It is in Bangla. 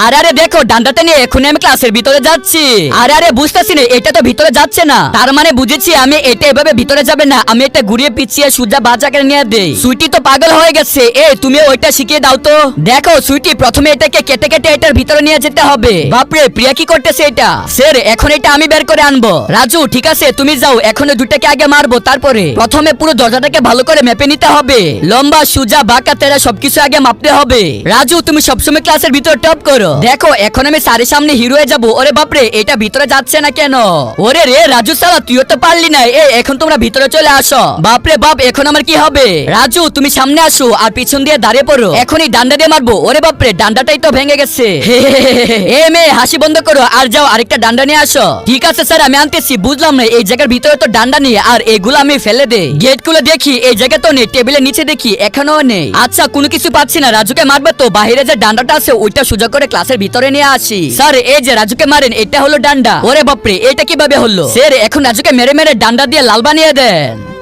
আরে দেখো ডান্ডাটা নিয়ে এখনই আমি ক্লাসের ভিতরে যাচ্ছি। আরে বুঝতেছি না, এটা তো ভিতরে যাচ্ছে না। তার মানে বুঝেছি আমি এটা এভাবে ভিতরে যাবে না, আমি এটা ঘুরিয়ে পিছিয়ে সোজা বাজাকে নিয়ে দেই। সুইটি তো পাগল হয়ে গেছে। তুমি ওইটা শিখিয়ে দাও তো। দেখো সুইটি, প্রথমে এটাকে কেটে কেটে এটার ভিতরে নিয়ে যেতে হবে। বাপরে, প্রিয়া কি করতেছে এটা? স্যার এখন এটা আমি বের করে আনবো। রাজু ঠিক আছে, তুমি যাও, এখন দুটাকে আগে মারবো, তারপরে প্রথমে পুরো দরজাটাকে ভালো করে মেপে নিতে হবে। লম্বা সুজা বাঁকা তেরা সবকিছু আগে মাপতে হবে। রাজু তুমি সবসময় ক্লাসের ভিতরে টপ করো। দেখো এখন আমি স্যারের সামনে হিরো হয়ে যাবো। ওরে বাপরে, এটা ভিতরে যাচ্ছে না কেন? ওরে রে রাজু সালা, তুইও তো পারলি না। এখন তোমরা ভিতরে চলে আসো। বাপরে বাপ, এখন আমার কি হবে? রাজু তুমি সামনে আসো আর পিছন দিয়ে দাঁড়িয়ে পড়ো। এখনই ডান্ডা দিয়ে মারবো। ওরে বাপরে, ডান্ডাটাই তো ভেঙে গেছে। মেয়ে হাসি বন্ধ করো আর যাও আরেকটা ডান্ডা নিয়ে আসো। ঠিক আছে স্যার, আমি আনতেছি। বুঝলাম না, এই জায়গার ভিতরে তো ডান্ডা নেই, আর এগুলো আমি ফেলে দেই। গেট গুলো দেখি, এই জায়গা তো নেই। টেবিলের নিচে দেখি, এখানেও নেই। আচ্ছা কোনো কিছু পাচ্ছি না। রাজুকে মারবে তো বাইরে যে ডান্ডাটা আছে ওইটা সোজা করে ক্লাসের ভিতরে নিয়ে আসি। স্যার এই যে রাজুকে মারেন, এটা হলো ডান্ডা। ওরে বাপরে, এটা কিভাবে হলো? স্যার এখন রাজুকে মেরে মেরে ডান্ডা দিয়ে লাল বানিয়ে দেন।